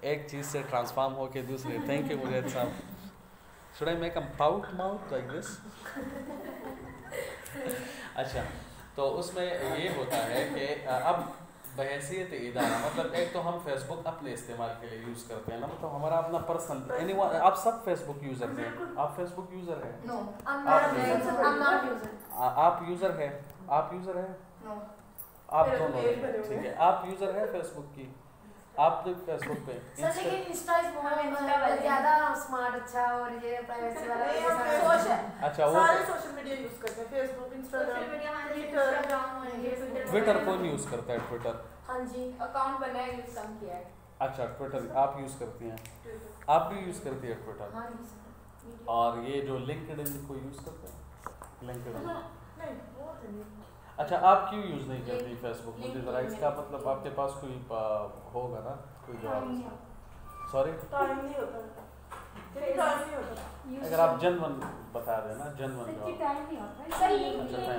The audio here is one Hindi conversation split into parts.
एक चीज़ से ट्रांसफॉर्म होके दूसरे। थैंक यू मुझे साहब। Should I make a pout mouth like this? अच्छा, तो उसमें ये होता है कि अब बहैसियत इदारा मतलब एक तो हम फेसबुक अपने इस्तेमाल के लिए यूज़ करते हैं ना, मतलब हमारा अपना पर्सनल एनीवन। आप सब फेसबुक यूज़र हैं? आप फेसबुक यूज़र हैं? No, I'm आप not user. आप यूज़र हैं? आप यूज़र हैं? No. आप दोनों हैं, ठीक है। आप यूज़र हैं फेसबुक की? आप भी फेसबुक पे? सर लेकिन इंस्टा इज मोर ज़्यादा स्मार्ट अच्छा और ये प्राइवेसी वाला सोशल। अच्छा, वो सारे सोशल मीडिया यूज करते हैं, फेसबुक, इंस्टाग्राम, ट्विटर कौन यूज़ करता है? ट्विटर हाँ जी अकाउंट बनाया यूज कम किया है। अच्छा, ट्विटर आप यूज़ करती हैं? आप भी यूज़ करती है ट्विटर? हाँ जी। और ये जो लिंक्डइन को यूज़ करते हैं? लिंक्डइन नहीं वो तो नहीं। अच्छा, आप क्यों यूज़ नहीं करती फेसबुक? मुझे ज़रा इसका मतलब आपके पास कोई होगा ना कोई जवाब? सॉरी, टाइम नहीं होता, टाइम नहीं होता। अगर आप जनवन बता देना, जनवन जवाब। टाइम नहीं होता अच्छा, टाइम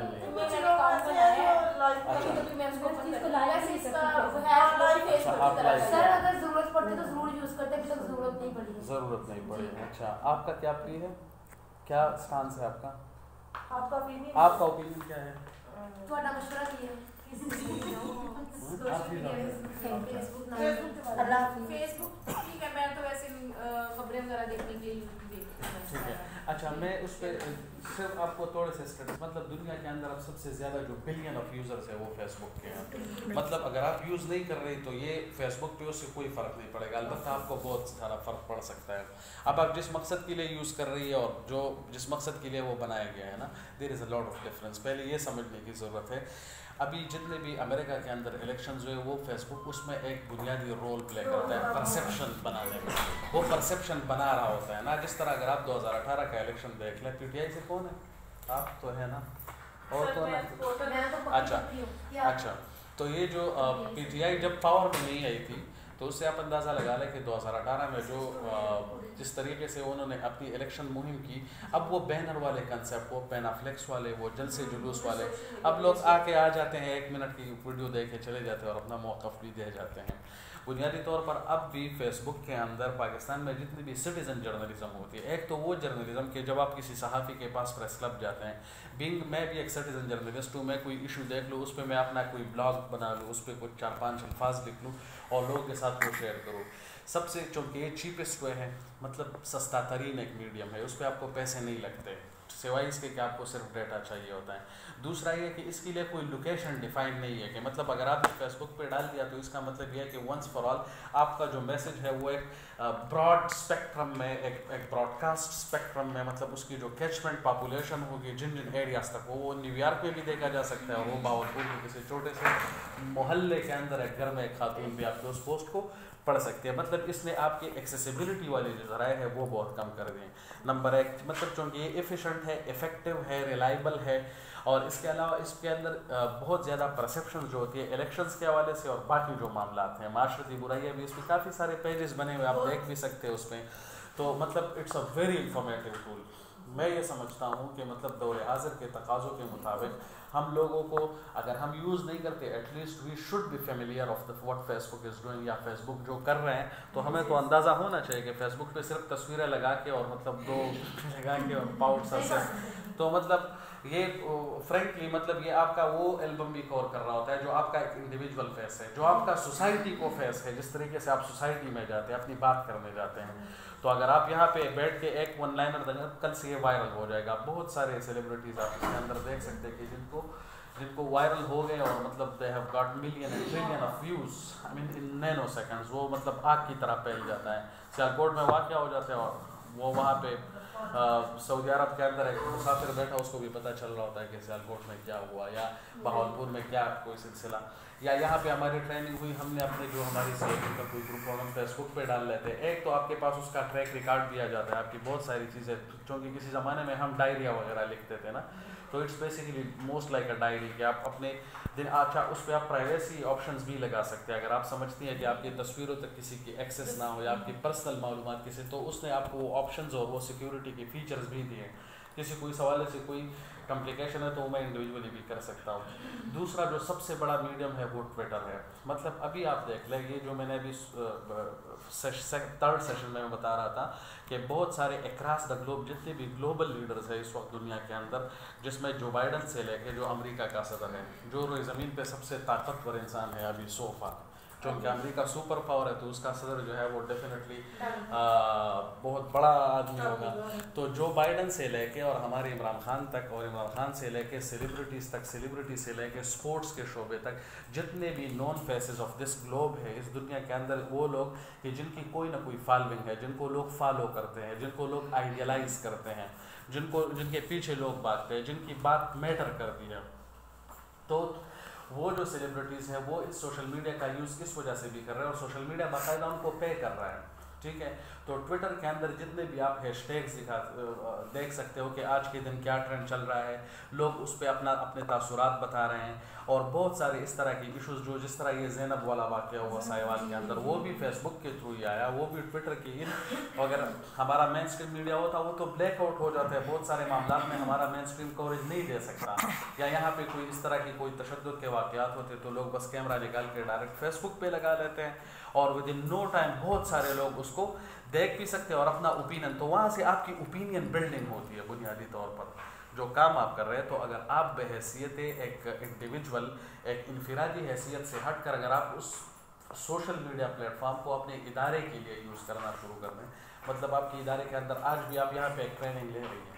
नहीं मैं है। चलो ऐसे है तो लाइक अच्छा। कभी मैं उसको चीज़ को पता लाइक है नहीं इसका करती। वो है लाइक अच्छा, आप लाइक सर अगर जरूरत पड़ती तो जरूर यूज करते, अभी तक जरूरत नहीं पड़ी। ज़रूरत नहीं पड़ी। अच्छा, आपका क्या प्रिय है? क्या स्टांस है आपका? आपका ओपिनियन, आपका ओपिनियन क्या है? ਤੁਹਾਡਾ ਮਸ਼ਵਰਾ ਕੀ ਹੈ? आप ही जानो। फेसबुक ना फेसबुक अल्लाह हाफिज़। फेसबुक ठीक है, मैं तो वैसे खबरें वगैरह देखने के लिए देखती हूँ। ठीक है। अच्छा, मैं उस पर सिर्फ आपको थोड़े से स्टेटस मतलब दुनिया के अंदर अब सबसे ज़्यादा जो बिलियन ऑफ यूज़र्स है वो फेसबुक के हैं। मतलब अगर आप यूज़ नहीं कर रहे तो ये फेसबुक पे उससे कोई फ़र्क नहीं पड़ेगा, अलबत्ता आपको बहुत सारा फ़र्क पड़ सकता है। अब आप जिस मकसद के लिए यूज़ कर रही है और जो जिस मकसद के लिए वो बनाया गया है ना, there is a lot of difference. पहले ये समझने की ज़रूरत है, अभी जितने भी अमेरिका के अंदर इलेक्शंस हुए वो फेसबुक उसमें एक बुनियादी रोल प्ले करता है परसेप्शन बनाने में। वो परसेप्शन बना रहा होता है ना, जिस तरह अगर आप 2018 का इलेक्शन देख लें, पीटीआई से कौन है? आप तो है ना, और तो ना। मैं तो अच्छा, अच्छा, तो ये जो पीटीआई जब पावर में नहीं आई थी तो उससे आप अंदाज़ा लगा लें कि 2018 में जो जिस तरीके से उन्होंने अपनी इलेक्शन मुहिम की, अब वो बैनर वाले कंसेप्ट, वो पेनाफ्लेक्स वाले, वो जलसे जुलूस वाले, अब लोग आके आ जाते हैं, 1 मिनट की वीडियो देख के चले जाते हैं और अपना मौक़िफ़ भी दे जाते हैं। बुनियादी तौर पर अब भी फेसबुक के अंदर पाकिस्तान में जितनी भी सिटीज़न जर्नलिज्म होती है, एक तो वो जर्नलिज्म के जब आप किसी सहाफ़ी के पास प्रेस क्लब जाते हैं, बीइंग मैं भी एक सिटीज़न जर्नलिस्ट हूँ, मैं कोई इशू देख लूँ उस पर मैं अपना कोई ब्लॉग बना लूँ, उस पर कुछ 4-5 अल्फाज लिख लूँ और लोगों के साथ वो शेयर करूँ। सबसे चूँकि ये चीपेस्ट वे है, मतलब सस्ता तरीन एक मीडियम है, उस पर आपको पैसे नहीं लगते सिवाय इसके कि आपको सिर्फ डेटा चाहिए होता है। दूसरा ये कि इसके लिए कोई लोकेशन डिफाइंड नहीं है कि मतलब अगर आप फेसबुक पे डाल दिया तो इसका मतलब ये है कि वंस फॉर ऑल आपका जो मैसेज है वो एक ब्रॉड स्पेक्ट्रम में, एक ब्रॉडकास्ट स्पेक्ट्रम में, मतलब उसकी जो कैचमेंट पॉपुलेशन होगी जिन जिन एरियाज तक, वो न्यूयॉर्क में भी देखा जा सकता है और वो बावलपुर के किसी छोटे से मोहल्ले के अंदर एक घर में एक खातून भी आपके उस पोस्ट को पढ़ सकते हैं। मतलब इसने आपकी एक्सेसिबिलिटी वाली जो ज़राए है वो बहुत कम कर दिए। नंबर 1 मतलब चूँकि ये एफिशिएंट है, इफ़ेक्टिव है, रिलायबल है, और इसके अलावा इसके अंदर बहुत ज़्यादा परसेप्शन जो होती है इलेक्शंस के हवाले से और बाकी जो मामला हैं, माशरती बुराइयाँ भी, इसमें काफ़ी सारे पेजेस बने हुए आप देख भी सकते हैं उसमें। तो मतलब it's a very informative tool. मैं ये समझता हूँ कि मतलब दौर हाज़िर के तकाज़ों के मुताबिक हम लोगों को, अगर हम यूज़ नहीं करते, at least we should be familiar of the what Facebook is doing, या फेसबुक जो कर रहे हैं तो हमें तो अंदाज़ा होना चाहिए कि फेसबुक पे सिर्फ तस्वीरें लगा के और मतलब 2 लगा के और पाउट से, तो मतलब ये फ्रेंकली मतलब ये आपका वो एल्बम भी कवर कर रहा होता है जो आपका एक इंडिविजुअल फेस है, जो आपका सोसाइटी को फेस है, जिस तरीके से आप सोसाइटी में जाते हैं, अपनी बात करने जाते हैं। तो अगर आप यहाँ पे बैठ के एक 1 लाइनर कल से ये वायरल हो जाएगा। बहुत सारे सेलिब्रिटीज़ आप इसके अंदर देख सकते हैं कि जिनको वायरल हो गए और मतलब they have got million and trillion of views, I mean in nano seconds, वो मतलब आग की तरह फैल जाता है। सियालकोट में वाक़या हो जाता है और वो वहाँ पे सऊदी अरब के अंदर एक मुसाफिर बैठा, उसको भी पता चल रहा होता है कि सियालकोट में क्या हुआ या बहावलपुर में क्या कोई सिलसिला, या यहाँ पे हमारी ट्रेनिंग हुई, हमने अपने जो हमारी सीएपी का कोई ग्रुप हम फेसबुक पे डाल लेते हैं। एक तो आपके पास उसका ट्रैक रिकॉर्ड दिया जाता है, आपकी बहुत सारी चीज़ें, क्योंकि किसी ज़माने में हम डायरिया वगैरह लिखते थे ना, तो it's basically most like a diary कि आप अपने दिन, अच्छा उस पर आप प्राइवेसी ऑप्शंस भी लगा सकते हैं। अगर आप समझती हैं कि आपकी तस्वीरों तक किसी की एक्सेस ना हो या आपकी पर्सनल मालूमात किसी, तो उसने आपको वो ऑप्शंस और वो सिक्योरिटी के फीचर्स भी दिए किसी कोई सवाल से कोई कॉम्प्लिकेशन है तो मैं इंडिविजुअली भी कर सकता हूँ। दूसरा जो सबसे बड़ा मीडियम है वो ट्विटर है। मतलब अभी आप देख लें, ये जो मैंने अभी थर्ड सेशन में बता रहा था कि बहुत सारे अक्रॉस द ग्लोब जितने भी ग्लोबल लीडर्स हैं इस वक्त दुनिया के अंदर, जिसमें जो बाइडन से लेके जो अमेरिका का सदर है, जो ज़मीन पे सबसे ताकतवर इंसान है अभी सोफा, क्योंकि अमेरिका सुपर पावर है तो उसका सदर जो है वो डेफिनेटली बहुत बड़ा आदमी होगा। तो जो बाइडन से लेके और हमारे इमरान खान तक, और इमरान खान से लेके सेलिब्रिटीज़ तक, सेलिब्रिटी से लेके स्पोर्ट्स के शोबे तक, जितने भी non faces of this globe है इस दुनिया के अंदर, वो लोग कि जिनकी कोई ना कोई फॉलोइंग है, जिनको लोग फॉलो करते हैं, जिनको लोग आइडियलाइज करते हैं, जिनके पीछे लोग भागते हैं, जिनकी बात मैटर करती है, तो वो जो सेलिब्रिटीज़ हैं वो इस सोशल मीडिया का यूज़ इस वजह से भी कर रहे हैं और सोशल मीडिया बाकायदा उनको पे कर रहा है। ठीक है, तो ट्विटर के अंदर जितने भी आप हैशटैग्स देख सकते हो कि आज के दिन क्या ट्रेंड चल रहा है, लोग उस पर अपने तासुरात बता रहे हैं, और बहुत सारे इस तरह की इश्यूज जो जिस तरह ये ज़ैनब वाला वाक़या हुआ साहिवाल के अंदर, वो भी फेसबुक के थ्रू ही आया, वो भी ट्विटर की अगर हमारा मेन स्ट्रीम मीडिया होता वो तो ब्लैकआउट हो जाता है, बहुत सारे मामला में हमारा मेन स्ट्रीम कवरेज नहीं दे सकता, या यहाँ पे कोई इस तरह की कोई तशद्दुद के वाक़यात होते तो लोग बस कैमरा निकाल के डायरेक्ट फेसबुक पे लगा लेते हैं और विद इन नो टाइम बहुत सारे लोग उसको देख भी सकते हैं और अपना ओपिनियन, तो वहाँ से आपकी ओपिनियन बिल्डिंग होती है बुनियादी तौर पर जो काम आप कर रहे हैं। तो अगर आप बहैसियत एक इंडिविजुअल, एक इनफरादी हैसियत से हट कर अगर आप उस सोशल मीडिया प्लेटफॉर्म को अपने इदारे के लिए यूज़ करना शुरू कर दें, मतलब आपके इदारे के अंदर आज भी आप यहाँ पे एक ट्रेनिंग ले रही हैं,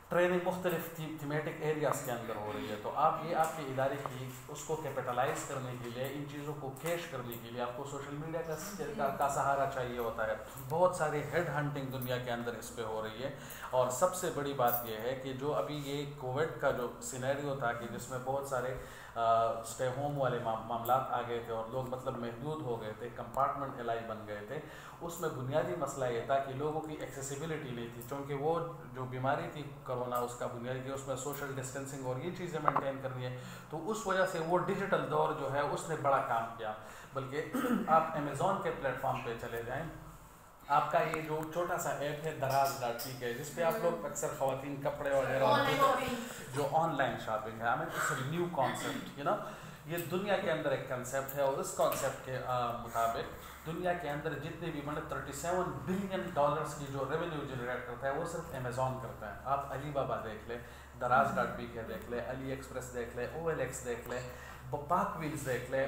ट्रेनिंग मुख्तलिफ थीमेटिक एरियाज़ के अंदर हो रही है, तो आप ये आपके इदारे की उसको कैपिटलाइज करने के लिए, इन चीज़ों को कैश करने के लिए आपको सोशल मीडिया का सहारा चाहिए होता है। बहुत सारी हेड हंटिंग दुनिया के अंदर इस पे हो रही है, और सबसे बड़ी बात यह है कि जो अभी ये कोविड का जो सिनेरियो था कि जिसमें बहुत सारे स्टे होम वाले मामला आ गए थे और लोग मतलब महदूद हो गए थे, कंपार्टमेंट एलाई बन गए थे, उसमें बुनियादी मसला ये था कि लोगों की एक्सेसिबिलिटी नहीं थी, क्योंकि वो जो बीमारी थी कोरोना, उसका बुनियादी उसमें सोशल डिस्टेंसिंग और ये चीज़ें मेंटेन करनी है, तो उस वजह से वो डिजिटल दौर जो है उसने बड़ा काम किया। बल्कि आप अमेज़ॉन के प्लेटफॉर्म पे चले जाएँ, आपका ये जो छोटा सा ऐप है दराज.टी है, जिस पे आप लोग अक्सर ख़वातीन कपड़े वगैरह जो ऑनलाइन शॉपिंग है, हमें it's a new concept, you know, ये दुनिया के अंदर एक कंसेप्ट है, और इस कॉन्सेप्ट के मुताबिक दुनिया के अंदर जितने भी $37 बिलियन की जो रेवेन्यू जनरेट करता है वो सिर्फ अमेज़ॉन करता है। आप अलीबाबा देख लें, दराज.टी के देख लें, अली एक्सप्रेस देख लें, OLX देख लें, पाक व्हील्स देख लें,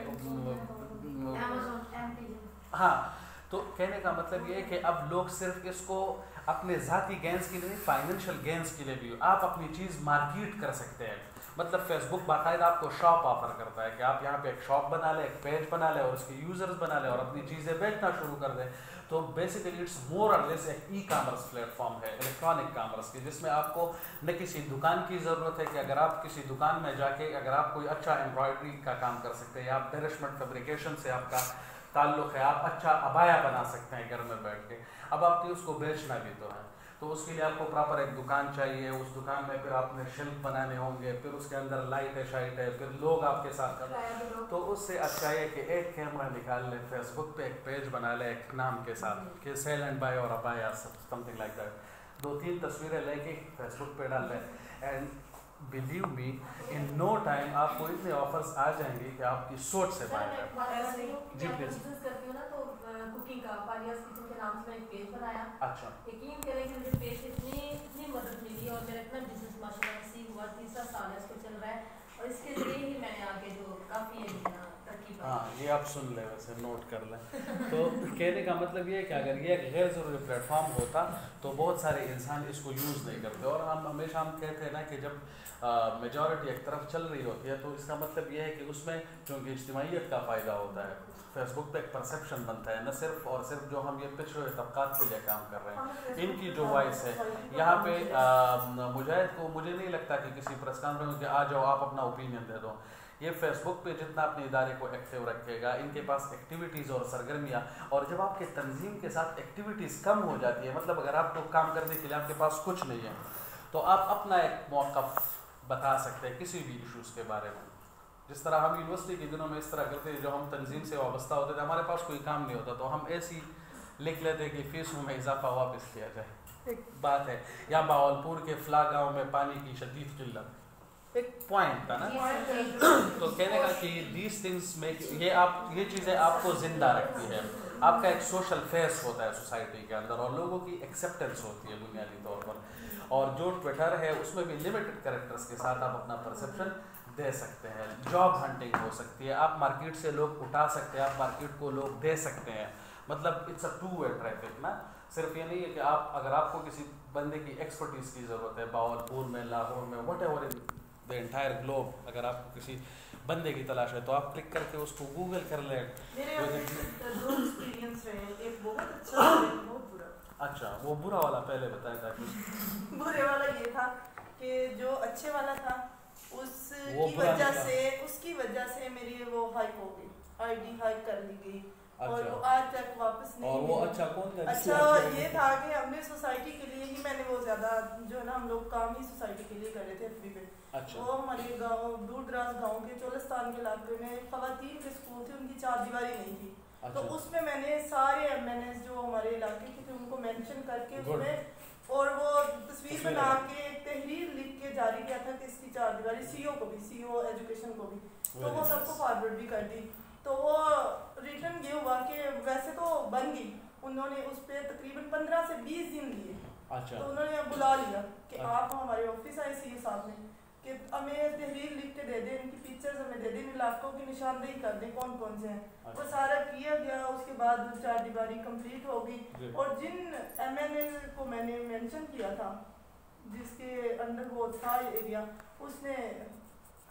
हाँ। तो कहने का मतलब ये है कि अब लोग सिर्फ इसको अपने ज़ाती गेंस के लिए नहीं, फाइनेंशियल गेंस के लिए भी आप अपनी चीज़ मार्केट कर सकते हैं। मतलब फेसबुक बाकायदा आपको शॉप ऑफर करता है कि आप यहाँ पे एक शॉप बना लें, एक पेज बना लें और उसके यूज़र्स बना लें और अपनी चीज़ें बेचना शुरू कर दें। तो बेसिकली इट्स मोर और लेस एक ई-कॉमर्स प्लेटफॉर्म है, इलेक्ट्रॉनिक कॉमर्स की, जिसमें आपको न किसी दुकान की ज़रूरत है कि अगर आप किसी दुकान में जाके अगर आप कोई अच्छा एम्ब्रॉयडरी का काम कर सकते हैं या आप बेरिशमेंट फैब्रिकेशन से आपका ताल्लुक़ है, आप अच्छा अबाया बना सकते हैं घर में बैठ के। अब आपकी उसको बेचना भी तो है, तो उसके लिए आपको प्रॉपर एक दुकान चाहिए, उस दुकान में फिर आपने शेल्फ बनाने होंगे, फिर उसके अंदर लाइट है, शाइट है, फिर लोग आपके साथ कर, तो उससे अच्छा है कि एक कैमरा निकाल लें, फेसबुक पे एक पेज बना लें एक नाम के साथ कि सेल एंड बाय और अबाया समथिंग लाइक दैट, 2-3 तस्वीरें लेके फेसबुक पे डाल लें, and believe me in no time आपको इतने ऑफर्स आ जाएंगे कि आपकी सोच से बाहर है। जी प्लीज। करती हूँ ना, तो कुकिंग का पालियास किचन के नाम से मैंने एक पेज बनाया। अच्छा। यकीन करें कि मुझे पेज से इतनी मदद मिली और मेरा इतना बिजनेस माशाल्लाह से हुआ, 3 साल है इसको चल रहा है, और इसके जरिए ही मैंने आगे जो काफ़ी तरक्की। हाँ, ये आप सुन लें, वैसे नोट कर लें। तो कहने का मतलब ये है कि अगर ये एक गैर ज़रूरी प्लेटफॉर्म होता तो बहुत सारे इंसान इसको यूज़ नहीं करते, और हम हमेशा कहते हैं ना कि जब मेजॉरिटी एक तरफ चल रही होती है तो इसका मतलब ये है कि उसमें क्योंकि इज्तिमाइयत का फ़ायदा होता है, फेसबुक पे एक परसेप्शन बनता है, न सिर्फ और सिर्फ जो हम ये पिछड़े तबकात के लिए काम कर रहे हैं, इनकी जो वॉइस है यहाँ पे मुजाहिद को मुझे नहीं लगता कि किसी प्रेस कॉन्फ्रेंस में आ जाओ आप अपना ओपिनियन दे दो। ये फेसबुक पे जितना अपने इदारे को एक्टिव रखेगा, इनके पास एक्टिविटीज़ और सरगर्मियाँ, और जब आपके तंजीम के साथ एक्टिविटीज़ कम हो जाती है, मतलब अगर आपको काम करने के लिए आपके पास कुछ नहीं है, तो आप अपना एक मौक़िफ़ बता सकते हैं किसी भी इशूज़ के बारे में। जिस तरह हम यूनिवर्सिटी के दिनों में इस तरह करते हैं, जो हम तंजीम से वाबस्ता होते थे, हमारे पास कोई काम नहीं होता तो हम ऐसी लिख लेते कि फीसों में इजाफा वापस किया जाए, एक बात है। या बावलपुर के फला गाँव में पानी की शदीद किल्लत, एक पॉइंट था ना। तो कहने का कि दीज थिंग्स में ये चीज़ें आपको जिंदा रखती है, आपका एक सोशल फेस होता है सोसाइटी के अंदर और लोगों की एक्सेप्टेंस होती है बुनियादी तौर पर। और जो ट्विटर है उसमें भी लिमिटेड कैरेक्टर्स के साथ आप अपना परसेप्शन दे सकते हैं। जॉब हंटिंग हो सकती है, आप मार्केट से लोग उठा सकते हैं, आप मार्केट को लोग दे सकते हैं। मतलब it's a two way traffic ना। सिर्फ ये नहीं है कि आप अगर आपको किसी बंदे की एक्सपर्टीज की ज़रूरत है बावलपुर में, लाहौर में, what ever in the entire globe, अगर आपको किसी बंदे की तलाश है तो आप क्लिक करके उसको गूगल कर लें। मेरे दो एक्सपीरियंस रहे, एक बहुत अच्छा और एक बहुत बुरा। अच्छा, वो बुरा वाला पहले बताया ताकि बुरे वाला ये था कि जो अच्छे वाला था वो उसकी बुरा वजह से मेरी वो हाइक हो गई, आईडी हाइक कर ली गई और अच्छा। वो आज तक वापस नहीं और वो मिली। अच्छा कौन था? अच्छा ये था कि हमने सोसाइटी के लिए ही, मैंने वो ज़्यादा जो है ना हम लोग काम ही सोसाइटी के लिए कर रहे थे एफबी पे। अच्छा। वो हमारे गांव दूर दराज गांव के चोलिस्तान के इलाके में खवातीन के स्कूल थे, उनकी चारदीवारी नहीं थी। अच्छा। तो उसमें मैंने सारे एमएनएस जो हमारे इलाके के थे उनको मेंशन करके उसमें और वो तस्वीर बना के एक तहरीर लिख के जारी किया था कि इसकी चारदीवारी सीईओ को भी, सीईओ एजुकेशन को भी, तो वो सबको फॉरवर्ड भी कर दी। तो वो रिटर्न ये हुआ कि वैसे तो बन गई, उन्होंने उस पर तकरीबन 15 से 20 दिन लिए। अच्छा। तो उन्होंने बुला लिया कि अच्छा। आप हमारे ऑफिस आए सीईओ साहब ने कि हमें तहरीर लिख के दे दें, इनकी पिक्चर्स हमें दे दें, इन इलाकों की निशानदेही कर दें कौन कौन से हैं। अच्छा। वो सारा किया गया, उसके बाद चारदीवारी कंप्लीट हो गई और जिन एमएनए को मैंने मेंशन किया था जिसके अंडर वो था एरिया, उसने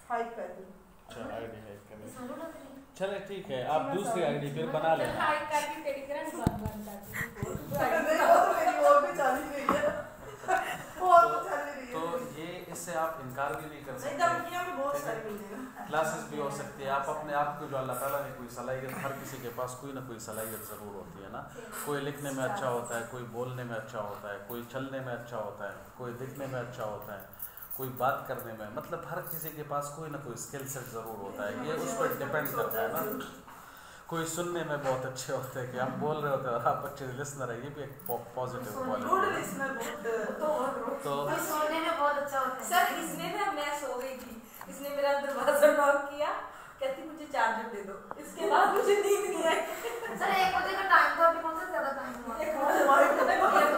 हाइक कर दी। अच्छा, आईडी है कभी। चले ठीक है, आप दूसरी आईडी फिर बना लेना। हाइक करके तेरी करंट बंद कर नहीं, वो तो मेरी और भी चल ही रही है, और तो चल ही रही तो है। ये इससे आप इनकार भी नहीं कर नहीं, सकते। धमकियां भी बहुत सारी मिलती हैं। क्लासेस भी हो सकती है, आप अपने आप को जो अल्लाह ताला ने कोई सलाहियत, हर किसी के पास कोई ना कोई सलाहियत ज़रूर होती है ना। कोई लिखने में अच्छा होता है, कोई बोलने में अच्छा होता है, कोई चलने में अच्छा होता है, कोई दिखने में अच्छा होता है, कोई बात करने में, मतलब हर किसी के पास कोई ना कोई स्किल सेट ज़रूर होता है। ये उस पर डिपेंड करता है ना। कोई सुनने में बहुत अच्छे होते हैं कि हम बोल रहे होते हैं और आप अच्छे लिसनर है, ये भी एक पॉजिटिव गुड क्वालिटी है। लिसनर बहुत तो सोने में बहुत अच्छा होता है। सर इसने ना, मैं सो गई थी, इसने मेरा दरवाजा नॉक किया, कहती मुझे चार्जर दे दो, इसके बाद मुझे नींद नहीं आई। सर 1 बजे का टाइम था, अभी कौन सा ज्यादा टाइम हुआ?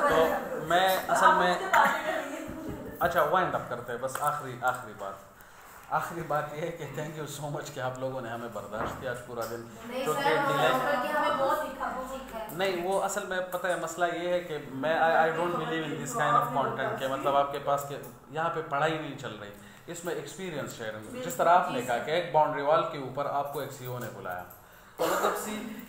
तो मैं असल में अच्छा वाइंड अप करते हैं, बस आखिरी बात ये है कि थैंक यू सो मच कि आप लोगों ने हमें बर्दाश्त किया आज पूरा दिन। नहीं क्योंकि सर, डिले बल्कि हमें बहुत सीखा है। नहीं, वो असल में पता है मसला ये है कि मैं I don't believe in this kind of content के मतलब आपके पास के यहाँ पे पढ़ाई नहीं चल रही, इसमें एक्सपीरियंस शेयरिंग। जिस तरह आपने कहा कि एक बाउंड्री वॉल के ऊपर आपको एक सीईओ ने बुलाया, तो मतलब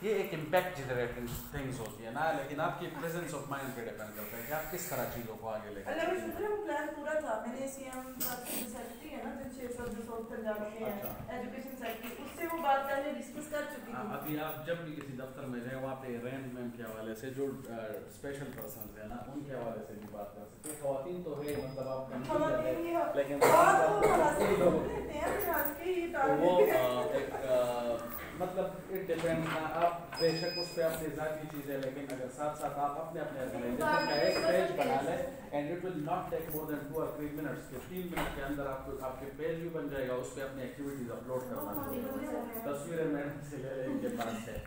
ये एक इम्पैक्ट जनरेटिंग थिंग्स होती है ना, लेकिन आपकी प्रेजेंस ऑफ माइंड पे डिपेंड करता है कि आप किस तरह चीज़ों को आगे लेकर अल्लाह का चलते शुक्र है, वो प्लान पूरा था। मैंने सीएम सेक्रेटरी है ना जो 600 पंजाब के हैं, एजुकेशन सेक्रेटरी, उससे वो बात पहले डिस्कस कर चुकी थी। अभी आप जब भी किसी दफ्तर में जाए वहाँ पे अरेंजमेंट के हवाले से जो स्पेशल पर्सन है ना उनके हवाले से भी बात कर सकते हैं। खवातीन तो है, मतलब आप खवातीन भी है, लेकिन और वो हंसते रहते हैं आज के ही तो वो टारगेट एक मतलब इट डिपेंड ना, आप बेशक उस पर अपनी ज़ाती चीज़ें, लेकिन अगर साथ साथ आप अपने ऑर्गेनाइजेशन का एक पेज बना लें and it will not take more than 2 or 3 minutes के 3 मिनट के अंदर आपको आपके पेज भी बन जाएगा, उस पर अपनी एक्टिविटीज़ अपलोड करना, तस्वीरें मैडम से ले लें, इनके पास है।